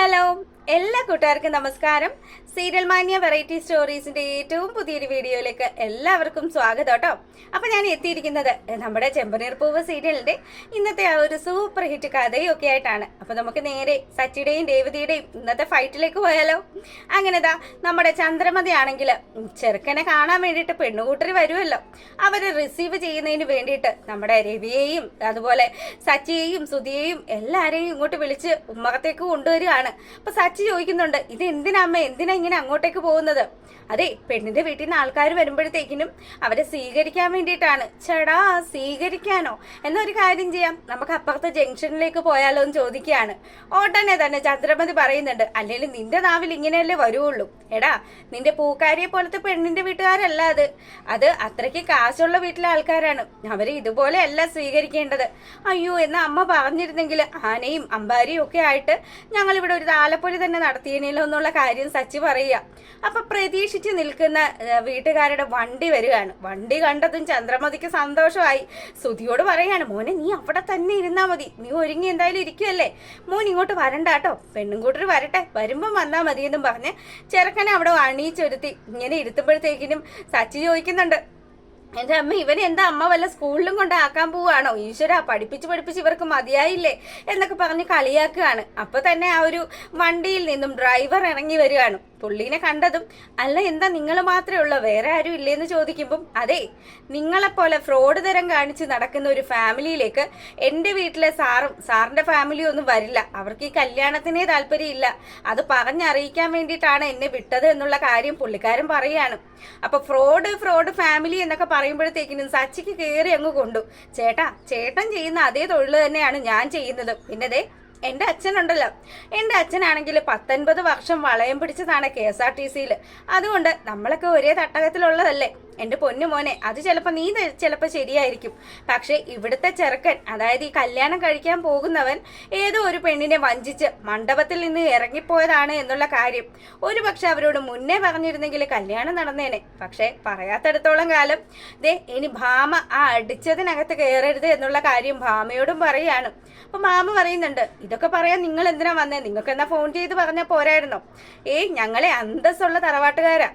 Hello, എല്ലാ കൂട്ടുകാർക്കും നമസ്കാരം. സീരിയൽ മാനിയ വെറൈറ്റി സ്റ്റോറീസിന്റെ ഏറ്റവും പുതിയൊരു വീഡിയോയിലേക്ക് എല്ലാവർക്കും സ്വാഗതം കേട്ടോ. അപ്പൊ ഞാൻ എത്തിയിരിക്കുന്നത് നമ്മുടെ ചെമ്പനീർ പൂവ് സീരിയലിന്റെ ഇന്നത്തെ ആ ഒരു സൂപ്പർ ഹിറ്റ് കഥയൊക്കെ ആയിട്ടാണ്. അപ്പൊ നമുക്ക് നേരെ സച്ചിയുടെയും രേവതിയുടെയും ഇന്നത്തെ ഫൈറ്റിലേക്ക് പോയാലോ. അങ്ങനെതാ നമ്മുടെ ചന്ദ്രമതി ആണെങ്കിൽ ചെറുക്കനെ കാണാൻ വേണ്ടിയിട്ട് പെണ്ണുകൂട്ടർ വരുമല്ലോ, അവരെ റിസീവ് ചെയ്യുന്നതിന് വേണ്ടിയിട്ട് നമ്മുടെ രവിയെയും അതുപോലെ സച്ചിയെയും സുധിയെയും എല്ലാരെയും ഇങ്ങോട്ട് വിളിച്ച് ഉമ്മകത്തേക്ക് കൊണ്ടുവരികയാണ്. അപ്പൊ സച്ചി ചോദിക്കുന്നുണ്ട്, ഇത് എന്തിനമ്മ, എന്തിനാ ഇങ്ങനെ അങ്ങോട്ടേക്ക് പോകുന്നത്? അതെ, പെണ്ണിന്റെ വീട്ടിൽ നിന്ന് ആൾക്കാർ വരുമ്പോഴത്തേക്കിനും അവരെ സ്വീകരിക്കാൻ വേണ്ടിയിട്ടാണ്. ചേടാ, സ്വീകരിക്കാനോ? എന്നൊരു കാര്യം ചെയ്യാം, നമുക്ക് അപ്പുറത്തെ ജംഗ്ഷനിലേക്ക് പോയാലോ എന്ന് ചോദിക്കുകയാണ്. ഉടനെ തന്നെ ചന്ദ്രമതി പറയുന്നുണ്ട്, അല്ലെങ്കിൽ നിന്റെ നാവിൽ ഇങ്ങനെയല്ലേ വരുവുള്ളൂ. എടാ, നിന്റെ പൂക്കാരിയെ പോലത്തെ പെണ്ണിന്റെ വീട്ടുകാരല്ല അത് അത്രയ്ക്ക് കാശുള്ള വീട്ടിലെ ആൾക്കാരാണ്. അവരെ ഇതുപോലെ അല്ല സ്വീകരിക്കേണ്ടത്. അയ്യോ, എന്ന അമ്മ പറഞ്ഞിരുന്നെങ്കിൽ ആനയും അമ്പാരിയും ഒക്കെ ആയിട്ട് ഞങ്ങൾ ഇവിടെ ഒരു താലപ്പൊലി തന്നെ നടത്തിയേനല്ലോ എന്നുള്ള കാര്യം സച്ചി പറയുക. അപ്പൊ പ്രതീക്ഷിച്ച് നിൽക്കുന്ന വീട്ടുകാരുടെ വണ്ടി വരികയാണ്. വണ്ടി കണ്ടതും ചന്ദ്രമതിക്ക് സന്തോഷമായി. സുധിയോട് പറയാണ്, മോനെ നീ അവിടെ തന്നെ ഇരുന്നാ മതി, നീ ഒരുങ്ങി എന്തായാലും ഇരിക്കുവല്ലേ, മോൻ ഇങ്ങോട്ട് വരണ്ട കേട്ടോ, പെണ്ണും കൂട്ടർ വരട്ടെ, വരുമ്പം വന്നാ മതി എന്നും പറഞ്ഞ് ചെറുക്കനെ അവിടെ അണിയിച്ചൊരുത്തി ഇങ്ങനെ ഇരുത്തുമ്പോഴത്തേക്കിനും സച്ചി ചോദിക്കുന്നുണ്ട്, എന്റെ അമ്മ ഇവനെ എന്താ അമ്മ വല്ല സ്കൂളിലും കൊണ്ടാക്കാൻ പോവാണോ? ഈശ്വര, പഠിപ്പിച്ച് ഇവർക്ക് മതിയായില്ലേ എന്നൊക്കെ പറഞ്ഞ് കളിയാക്കുകയാണ്. അപ്പൊ തന്നെ ആ ഒരു വണ്ടിയിൽ നിന്നും ഡ്രൈവർ ഇറങ്ങി വരികയാണ്. പുള്ളീനെ കണ്ടതും, അല്ല എന്താ നിങ്ങൾ മാത്രമേ ഉള്ളൂ, വേറെ ആരും ഇല്ലേന്ന് ചോദിക്കുമ്പം, അതെ, നിങ്ങളെപ്പോലെ ഫ്രോഡ് തരം കാണിച്ച് നടക്കുന്ന ഒരു ഫാമിലിയിലേക്ക് എൻ്റെ വീട്ടിലെ സാറിന്റെ ഫാമിലി ഒന്നും വരില്ല, അവർക്ക് ഈ കല്യാണത്തിനേ താല്പര്യമില്ല, അത് പറഞ്ഞറിയിക്കാൻ വേണ്ടിയിട്ടാണ് എന്നെ വിട്ടത് എന്നുള്ള കാര്യം പുള്ളിക്കാരൻ പറയാണ്. അപ്പൊ ഫ്രോഡ് ഫാമിലി എന്നൊക്കെ പറയുമ്പോഴത്തേക്കിനും സച്ചിക്ക് കയറി അങ്ങ് കൊണ്ടു. ചേട്ടൻ ചെയ്യുന്ന അതേ തൊഴിൽ തന്നെയാണ് ഞാൻ ചെയ്യുന്നത്. പിന്നതേ എൻ്റെ അച്ഛനുണ്ടല്ലോ, എൻ്റെ അച്ഛനാണെങ്കിൽ 19 വർഷം വളയം പിടിച്ചതാണ് KSRTCയിൽ. അതുകൊണ്ട് നമ്മളൊക്കെ ഒരേ തട്ടകത്തിലുള്ളതല്ലേ എൻ്റെ പൊന്നു മോനെ. അത് ചിലപ്പോൾ നീ ചിലപ്പോൾ ശരിയായിരിക്കും, പക്ഷെ ഇവിടുത്തെ ചെറുക്കൻ, അതായത് ഈ കല്യാണം കഴിക്കാൻ പോകുന്നവൻ ഏതോ ഒരു പെണ്ണിനെ വഞ്ചിച്ച് മണ്ഡപത്തിൽ നിന്ന് ഇറങ്ങിപ്പോയതാണ് എന്നുള്ള കാര്യം ഒരു പക്ഷെ അവരോട് മുന്നേ പറഞ്ഞിരുന്നെങ്കിൽ കല്യാണം നടന്നേനെ. പക്ഷെ പറയാത്തടത്തോളം കാലം ദേ ഇനി ഭാമ ആ അടിച്ചതിനകത്ത് കയറരുത് എന്നുള്ള കാര്യം ഭാമയോടും പറയാണ്. അപ്പൊ ഭാമ പറയുന്നുണ്ട്, ഇതൊക്കെ പറയാൻ നിങ്ങൾ എന്തിനാ വന്നേ, നിങ്ങൾക്ക് എന്നാ ഫോൺ ചെയ്ത് പറഞ്ഞാൽ പോരായിരുന്നോ? ഞങ്ങളെ അന്തസ്സുള്ള തറവാട്ടുകാരാ,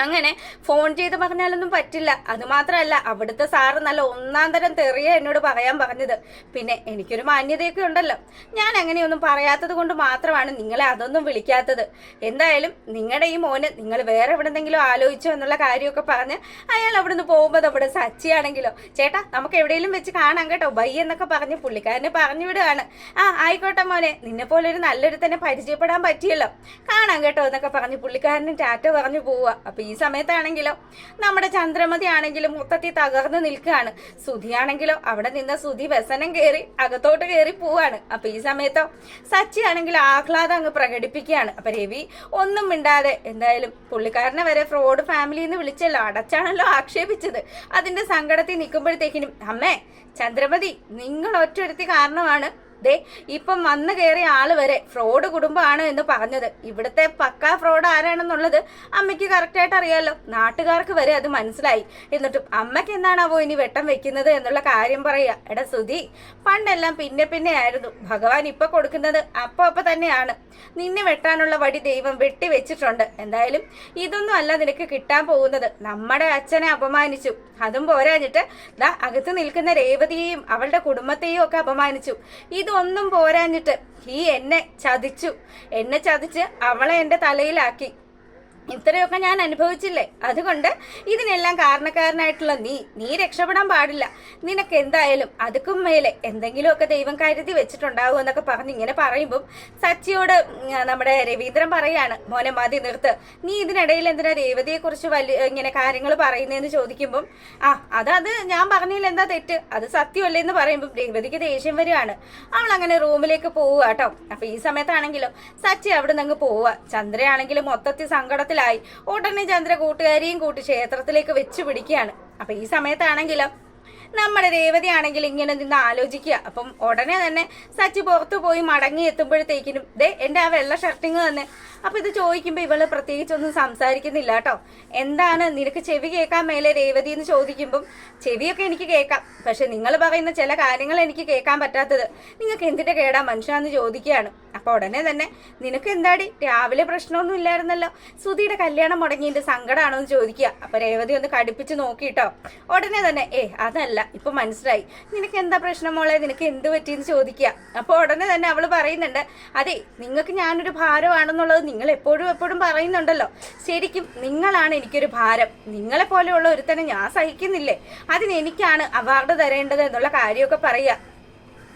അങ്ങനെ ഫോൺ ചെയ്ത് പറഞ്ഞാലൊന്നും പറ്റില്ല. അതുമാത്രമല്ല, അവിടുത്തെ സാറ് നല്ല ഒന്നാം തരം തെറിയ എന്നോട് പറയാൻ പറഞ്ഞത്. പിന്നെ എനിക്കൊരു മാന്യതയൊക്കെ ഉണ്ടല്ലോ, ഞാൻ അങ്ങനെയൊന്നും പറയാത്തത് കൊണ്ട് മാത്രമാണ് നിങ്ങളെ അതൊന്നും വിളിക്കാത്തത്. എന്തായാലും നിങ്ങളുടെ ഈ മോന് നിങ്ങൾ വേറെ എവിടെന്നെങ്കിലും ആലോചിച്ചോ എന്നുള്ള കാര്യമൊക്കെ പറഞ്ഞ് അയാൾ അവിടുന്ന് പോകുമ്പോൾ നമ്മുടെ സച്ചിയാണെങ്കിലോ, ചേട്ടാ നമുക്ക് എവിടെയെങ്കിലും വെച്ച് കാണാം കേട്ടോ, ബൈ എന്നൊക്കെ പറഞ്ഞ് പുള്ളിക്കാരനെ പറഞ്ഞു വിടുകയാണ്. ആയിക്കോട്ടെ മോനെ, നിന്നെ പോലെ ഒരു നല്ലൊരു തന്നെ പരിചയപ്പെടാൻ പറ്റിയല്ലോ, കാണാം കേട്ടോ എന്നൊക്കെ പറഞ്ഞ് പുള്ളിക്കാരനും ടാറ്റ പറഞ്ഞു പോവുക. അപ്പൊ ഈ സമയത്താണെങ്കിലോ നമ്മുടെ ചന്ദ്രമതി ആണെങ്കിലും മൊത്തത്തിൽ തകർന്ന് നിൽക്കുകയാണ്. സുധിയാണെങ്കിലോ അവിടെ നിന്ന് സുധി വ്യസനം കയറി അകത്തോട്ട് കയറി പോവാണ്. അപ്പൊ ഈ സമയത്തോ സച്ചി ആണെങ്കിൽ ആഹ്ലാദം അങ്ങ് പ്രകടിപ്പിക്കുകയാണ്. അപ്പൊ രവി ഒന്നും മിണ്ടാതെ, എന്തായാലും പുള്ളിക്കാരനെ വരെ ഫ്രോഡ് ഫാമിലി എന്ന് വിളിച്ചല്ലോ, അടച്ചാണല്ലോ ആക്ഷേപിച്ചത്, അതിന്റെ സങ്കടത്തിൽ നിൽക്കുമ്പോഴത്തേക്കിനും, അമ്മേ ചന്ദ്രമതി, നിങ്ങൾ ഒറ്റൊരുത്തി കാരണമാണ് ദേ ഇപ്പം വന്നു കയറിയ ആള് വരെ ഫ്രോഡ് കുടുംബമാണ് എന്ന് പറഞ്ഞത്. ഇവിടുത്തെ പക്കാ ഫ്രോഡ് ആരാണെന്നുള്ളത് അമ്മയ്ക്ക് കറക്റ്റായിട്ട് അറിയാലോ, നാട്ടുകാർക്ക് വരെ അത് മനസ്സിലായി. എന്നിട്ടും അമ്മയ്ക്ക് എന്താണാവോ ഇനി വെട്ടം വെക്കുന്നത് എന്നുള്ള കാര്യം പറയുക. എടാ സുധി, പണ്ടെല്ലാം പിന്നെ ആയിരുന്നു, ഭഗവാൻ ഇപ്പൊ കൊടുക്കുന്നത് അപ്പൊ തന്നെയാണ്. നിന്നെ വെട്ടാനുള്ള വടി ദൈവം വെട്ടി വെച്ചിട്ടുണ്ട്. എന്തായാലും ഇതൊന്നും അല്ല നിനക്ക് കിട്ടാൻ പോകുന്നത്. നമ്മുടെ അച്ഛനെ അപമാനിച്ചു, അതും പോരാഞ്ഞിട്ട് ദാ അകത്ത് നിൽക്കുന്ന രേവതിയെയും അവളുടെ കുടുംബത്തെയും ഒക്കെ അപമാനിച്ചു. ഇതൊന്നും പോരാഞ്ഞിട്ട് എന്നെ ചതിച്ച് അവളെ എൻ്റെ തലയിലാക്കി. ഇത്രയൊക്കെ ഞാൻ അനുഭവിച്ചില്ലേ, അതുകൊണ്ട് ഇതിനെല്ലാം കാരണക്കാരനായിട്ടുള്ള നീ രക്ഷപ്പെടാൻ പാടില്ല. നിനക്ക് എന്തായാലും അതുക്കും മേലെ എന്തെങ്കിലുമൊക്കെ ദൈവം കരുതി വെച്ചിട്ടുണ്ടാവും എന്നൊക്കെ പറഞ്ഞ് ഇങ്ങനെ പറയുമ്പം സച്ചിയോട് നമ്മുടെ രവീന്ദ്രൻ പറയാണ്, മോനെ മതി നിർത്ത്, നീ ഇതിനിടയിൽ എന്തിനാ രേവതിയെ കുറിച്ച് ഇങ്ങനെ കാര്യങ്ങൾ പറയുന്നതെന്ന് ചോദിക്കുമ്പം, അത് ഞാൻ പറഞ്ഞില്ല, എന്താ തെറ്റ്, അത് സത്യമല്ലേ എന്ന് പറയുമ്പം രേവതിക്ക് ദേഷ്യം വരികയാണ്. അവൾ അങ്ങനെ റൂമിലേക്ക് പോവുക കേട്ടോ. അപ്പൊ ഈ സമയത്താണെങ്കിലോ സച്ചി അവിടെ നിന്ന് അങ്ങ് പോവുക. ചന്ദ്രയാണെങ്കിലും മൊത്തത്തിൽ സങ്കടത്തിൽ ഉടനെ ചന്ദ്ര കൂട്ടുകാരിയും കൂട്ടി ക്ഷേത്രത്തിലേക്ക് വെച്ച് പിടിക്കുകയാണ്. അപ്പൊ ഈ സമയത്താണെങ്കിലോ നമ്മുടെ രേവതി ആണെങ്കിൽ ഇങ്ങനെ നിന്ന് ആലോചിക്കുക. അപ്പം ഉടനെ തന്നെ സച്ചി പുറത്തു പോയി മടങ്ങി എത്തുമ്പോഴത്തേക്കിനും ദേ എൻ്റെ ആ വെള്ള ഷർട്ടിങ് തന്നെ അപ്പൊ ഇത് ചോദിക്കുമ്പോൾ ഇവള് പ്രത്യേകിച്ചൊന്നും സംസാരിക്കുന്നില്ല കേട്ടോ. എന്താണ് നിനക്ക് ചെവി കേൾക്കാൻ മേലെ രേവതി എന്ന് ചോദിക്കുമ്പം ചെവിയൊക്കെ എനിക്ക് കേൾക്കാം, പക്ഷെ നിങ്ങൾ പറയുന്ന ചില കാര്യങ്ങൾ എനിക്ക് കേൾക്കാൻ പറ്റാത്തത് നിങ്ങൾക്ക് എന്തിന്റെ കേടാ മനുഷ്യാന്ന് ചോദിക്കുകയാണ്. അപ്പൊ ഉടനെ തന്നെ നിനക്ക് എന്താടി രാവിലെ പ്രശ്നമൊന്നും ഇല്ലായിരുന്നല്ലോ, സുധിയുടെ കല്യാണം മുടങ്ങിയതിന്റെ സങ്കടമാണോ എന്ന് ചോദിക്കുക. അപ്പൊ രേവതി ഒന്ന് കടുപ്പിച്ച് നോക്കിട്ടോ. ഉടനെ തന്നെ അതല്ല, ഇപ്പൊ മനസ്സിലായി, നിനക്ക് എന്താ പ്രശ്നം മോളെ, നിനക്ക് എന്ത് പറ്റിയെന്ന് ചോദിക്കുക. അപ്പൊ ഉടനെ തന്നെ അവള് പറയുന്നുണ്ട്, അതെ നിങ്ങൾക്ക് ഞാനൊരു ഭാരമാണെന്നുള്ളത് നിങ്ങൾ എപ്പോഴും പറയുന്നുണ്ടല്ലോ, ശരിക്കും നിങ്ങളാണ് എനിക്കൊരു ഭാരം. നിങ്ങളെ പോലെയുള്ള ഒരുത്തനെ ഞാൻ സഹിക്കുന്നില്ലേ, അതിന് എനിക്കാണ് അവാർഡ് തരേണ്ടത് എന്നുള്ള കാര്യമൊക്കെ പറയുക.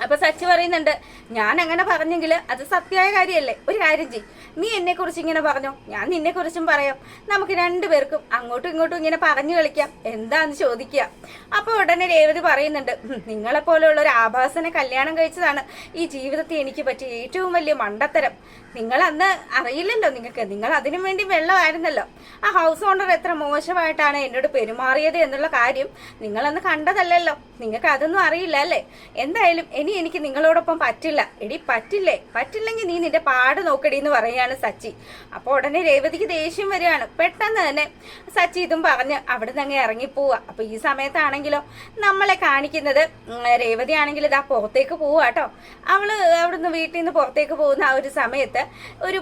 അപ്പൊ സച്ചി പറയുന്നുണ്ട്, ഞാൻ അങ്ങനെ പറഞ്ഞെങ്കിൽ അത് സത്യമായ കാര്യമല്ലേ, ഒരു കാര്യം ചെയ്യും, നീ എന്നെ കുറിച്ച് ഇങ്ങനെ പറഞ്ഞോ, ഞാൻ നിന്നെ കുറിച്ചും പറയാം, നമുക്ക് രണ്ടുപേർക്കും അങ്ങോട്ടും ഇങ്ങോട്ടും ഇങ്ങനെ പറഞ്ഞു കളിക്കാം, എന്താന്ന് ചോദിക്കുക. അപ്പൊ ഉടനെ രേവതി പറയുന്നുണ്ട്, നിങ്ങളെ പോലെയുള്ള ഒരു ആഭാസനെ കല്യാണം കഴിച്ചതാണ് ഈ ജീവിതത്തിൽ എനിക്ക് പറ്റിയ ഏറ്റവും വലിയ മണ്ടത്തരം. നിങ്ങൾ അന്ന് അറിയില്ലല്ലോ, നിങ്ങൾ അതിനു വേണ്ടി വെള്ളമായിരുന്നല്ലോ. ആ ഹൗസ് ഓണർ എത്ര മോശമായിട്ടാണ് എന്നോട് പെരുമാറിയത് എന്നുള്ള കാര്യം നിങ്ങളന്ന് കണ്ടതല്ലല്ലോ, നിങ്ങൾക്ക് അതൊന്നും അറിയില്ല അല്ലേ. എന്തായാലും എനിക്ക് നിങ്ങളോടൊപ്പം പറ്റില്ല. എടി പറ്റില്ലെങ്കിൽ നീ നിന്റെ പാട് നോക്കടി എന്ന് പറയാണ് സച്ചി. അപ്പൊ ഉടനെ രേവതിക്ക് ദേഷ്യം വരികയാണ്. പെട്ടെന്ന് തന്നെ സച്ചി ഇതും പറഞ്ഞ് അവിടെ നിന്ന് അങ്ങ് ഇറങ്ങിപ്പോവുക. അപ്പൊ ഈ സമയത്താണെങ്കിലോ നമ്മളെ കാണിക്കുന്നത് രേവതി ആണെങ്കിൽ ഇതാ പുറത്തേക്ക് പോവുക കേട്ടോ. അവള് അവിടുന്ന് വീട്ടിൽ നിന്ന് പുറത്തേക്ക് പോകുന്ന ആ ഒരു സമയത്ത് ഒരു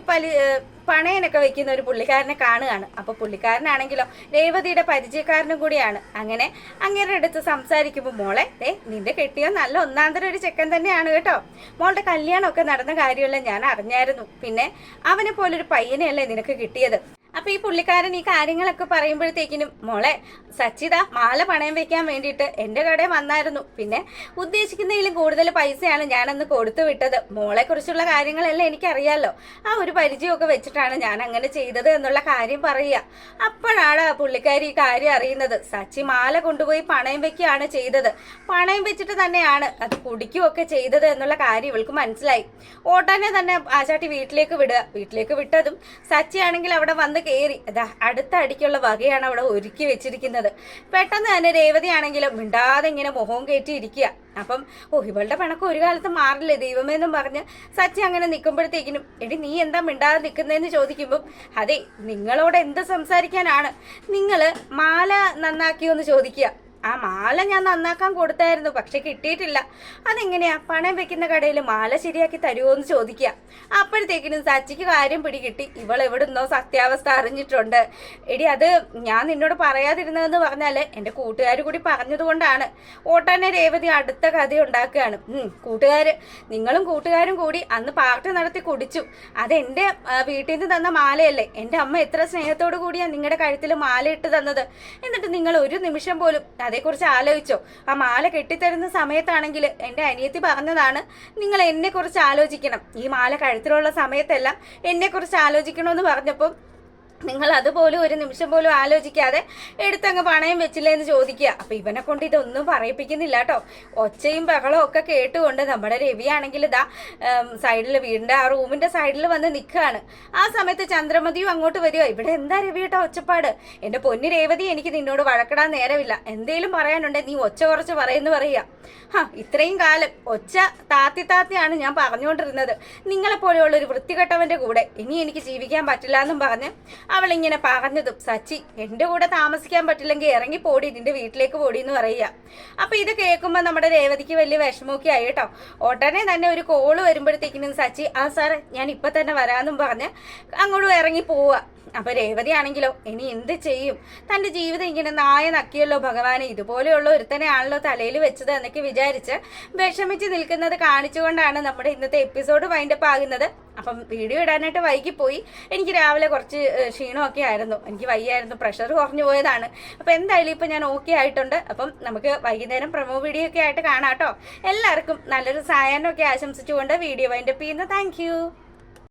പണയനൊക്കെ വെക്കുന്ന ഒരു പുള്ളിക്കാരനെ കാണുകയാണ്. അപ്പൊ പുള്ളിക്കാരനാണെങ്കിലോ രേവതിയുടെ പരിചയക്കാരനും കൂടിയാണ്. അങ്ങനെ അങ്ങേരുടെ അടുത്ത് സംസാരിക്കുമ്പോൾ, മോളെ നിന്റെ കെട്ടിയോ നല്ല ഒന്നാന്തരം ഒരു ചെക്കൻ തന്നെയാണ് കേട്ടോ, മോളുടെ കല്യാണമൊക്കെ നടന്ന കാര്യമല്ല ഞാൻ അറിഞ്ഞായിരുന്നു, പിന്നെ അവനെ പോലൊരു പയ്യനെയല്ലേ നിനക്ക് കിട്ടിയത്. അപ്പൊ ഈ പുള്ളിക്കാരൻ ഈ കാര്യങ്ങളൊക്കെ പറയുമ്പോഴത്തേക്കിനും, മോളെ സച്ചിത മാല പണയം വെക്കാൻ വേണ്ടിയിട്ട് എന്റെ കടയിൽ വന്നായിരുന്നു, പിന്നെ ഉദ്ദേശിക്കുന്നതിലും കൂടുതൽ പൈസയാണ് ഞാനന്ന് കൊടുത്തു വിട്ടത്, മോളെ കുറിച്ചുള്ള കാര്യങ്ങളെല്ലാം എനിക്കറിയാലോ, ആ ഒരു പരിചയമൊക്കെ വെച്ചിട്ടാണ് ഞാൻ അങ്ങനെ ചെയ്തത് എന്നുള്ള കാര്യം പറയുക. അപ്പോഴാണ് പുള്ളിക്കാരി ഈ കാര്യം അറിയുന്നത്, സച്ചി മാല കൊണ്ടുപോയി പണയം വെക്കുകയാണ് ചെയ്തത്, പണയം വെച്ചിട്ട് തന്നെയാണ് അത് കുടിക്കുകയൊക്കെ ചെയ്തത് എന്നുള്ള കാര്യം ഇവൾക്ക് മനസ്സിലായി. ഉടനെ തന്നെ ആശാട്ടി വീട്ടിലേക്ക് വിട്ടതും സച്ചി ആണെങ്കിൽ അവിടെ വന്ന് കയറി അടുത്ത അടിക്കുള്ള വകയാണ് അവിടെ ഒരുക്കി വെച്ചിരിക്കുന്നത്. പെട്ടെന്ന് തന്നെ രേവതി ആണെങ്കിലും മിണ്ടാതെ ഇങ്ങനെ മുഖവും കയറ്റിയിരിക്കുക. അപ്പം ഇവളുടെ പിണക്കം ഒരു കാലത്ത് മാറില്ലേ ദൈവമേന്നും പറഞ്ഞ് സച്ചി അങ്ങനെ നിൽക്കുമ്പോഴത്തേക്കിനും, എടി നീ എന്താ മിണ്ടാതെ നിൽക്കുന്നതെന്ന് ചോദിക്കുമ്പം, അതെ നിങ്ങളോട് എന്ത് സംസാരിക്കാനാണ്, നിങ്ങള് മാല നന്നാക്കിയോന്ന് ചോദിക്കുക. ആ മാല ഞാൻ നന്നാക്കാൻ കൊടുത്തായിരുന്നു, പക്ഷെ കിട്ടിയിട്ടില്ല. അതെങ്ങനെയാ പണയം വെക്കുന്ന കടയിൽ മാല ശരിയാക്കി തരുമോ എന്ന് ചോദിക്കുക. അപ്പോഴത്തേക്കിനും സച്ചിക്ക് കാര്യം പിടികിട്ടി, ഇവൾ എവിടുന്നോ സത്യാവസ്ഥ അറിഞ്ഞിട്ടുണ്ട്. എടി അത് ഞാൻ നിന്നോട് പറയാതിരുന്നതെന്ന് പറഞ്ഞാല് എന്റെ കൂട്ടുകാർ കൂടി പറഞ്ഞതുകൊണ്ടാണ്. ഓട്ടനെ രേവതി അടുത്ത കഥ ഉണ്ടാക്കുകയാണ്. നിങ്ങളും കൂട്ടുകാരും കൂടി അന്ന് പാർട്ടി നടത്തി കുടിച്ചു, അതെന്റെ വീട്ടിൽ നിന്ന് തന്ന മാലയല്ലേ, എന്റെ അമ്മ എത്ര സ്നേഹത്തോടു കൂടിയാ നിങ്ങളുടെ കഴുത്തിൽ മാല ഇട്ട് തന്നത്, എന്നിട്ട് നിങ്ങൾ ഒരു നിമിഷം പോലും അതേക്കുറിച്ച് ആലോചിച്ചോ? ആ മാല കെട്ടിത്തരുന്ന സമയത്താണെങ്കിൽ എൻ്റെ അനിയത്തി പറഞ്ഞതാണ്, നിങ്ങൾ എന്നെ കുറിച്ച് ആലോചിക്കണം, ഈ മാല കഴുത്തിലുള്ള സമയത്തെല്ലാം എന്നെ കുറിച്ച് ആലോചിക്കണമെന്ന് പറഞ്ഞപ്പോൾ നിങ്ങൾ അതുപോലും ഒരു നിമിഷം പോലും ആലോചിക്കാതെ എടുത്തങ്ങ് പണയം വെച്ചില്ലേ എന്ന് ചോദിക്കുക. അപ്പൊ ഇവനെ കൊണ്ട് ഇതൊന്നും പറയിപ്പിക്കുന്നില്ല കേട്ടോ. ഒച്ചയും ബഹളവും ഒക്കെ കേട്ടുകൊണ്ട് നമ്മുടെ രവി ആണെങ്കിൽ ഇതാ സൈഡിൽ വീടിന്റെ ആ റൂമിന്റെ സൈഡിൽ വന്ന് നിൽക്കുകയാണ്. ആ സമയത്ത് ചന്ദ്രമതിയും അങ്ങോട്ട് വരിക. ഇവിടെ എന്താ രവി കേട്ടോ ഒച്ചപ്പാട്, എന്റെ പൊന്നു രേവതി, എനിക്ക് നിന്നോട് വഴക്കിടാൻ നേരമില്ല, എന്തേലും പറയാനുണ്ടെ നീ ഒച്ച കുറച്ച് പറയുന്നു പറയുക. ഇത്രയും കാലം ഒച്ച താത്തിയാണ് ഞാൻ പറഞ്ഞുകൊണ്ടിരുന്നത്, നിങ്ങളെ പോലെയുള്ള ഒരു വൃത്തികെട്ടവന്റെ കൂടെ ഇനി എനിക്ക് ജീവിക്കാൻ പറ്റില്ല എന്നും പറഞ്ഞ് അവളിങ്ങനെ പറഞ്ഞതും സച്ചി, എന്റെ കൂടെ താമസിക്കാൻ പറ്റില്ലെങ്കിൽ ഇറങ്ങി പോടി, നിന്റെ വീട്ടിലേക്ക് പോടി എന്ന് പറയുക. അപ്പൊ ഇത് കേൾക്കുമ്പോൾ നമ്മുടെ രേവതിക്ക് വലിയ വിഷമമൊക്കെ ആയി കേട്ടോ. ഉടനെ തന്നെ ഒരു കോള് വരുമ്പോഴത്തേക്കിനും സച്ചി, സാറേ ഞാൻ ഇപ്പൊ തന്നെ വരാമെന്നും പറഞ്ഞ് അങ്ങോട്ട് ഇറങ്ങി പോവുക. അപ്പൊ രേവതി ആണെങ്കിലോ ഇനി എന്ത് ചെയ്യും, തന്റെ ജീവിതം ഇങ്ങനെ നായ നക്കിയല്ലോ ഭഗവാനെ, ഇതുപോലെയുള്ള ഒരുത്തനെ ആണല്ലോ തലയിൽ വെച്ചത് എന്നൊക്കെ വിചാരിച്ച് വിഷമിച്ച് നിൽക്കുന്നത് കാണിച്ചുകൊണ്ടാണ് നമ്മുടെ ഇന്നത്തെ എപ്പിസോഡ് വൈൻഡപ്പ് ആകുന്നത്. അപ്പം വീഡിയോ ഇടാനായിട്ട് വൈകിപ്പോയി, എനിക്ക് രാവിലെ കുറച്ച് ക്ഷീണമൊക്കെ ആയിരുന്നു, എനിക്ക് വയ്യായിരുന്നു, പ്രഷർ കുറഞ്ഞു പോയതാണ്. അപ്പം എന്തായാലും ഇപ്പം ഞാൻ ഓക്കെ ആയിട്ടുണ്ട്. അപ്പം നമുക്ക് വൈകുന്നേരം പ്രൊമോ വീഡിയോ ഒക്കെ ആയിട്ട് കാണാം കേട്ടോ. എല്ലാവർക്കും നല്ലൊരു സായാഹ്നമൊക്കെ ആശംസിച്ചുകൊണ്ട് വീഡിയോ വൈൻഡപ്പ് ചെയ്യുന്നു. താങ്ക്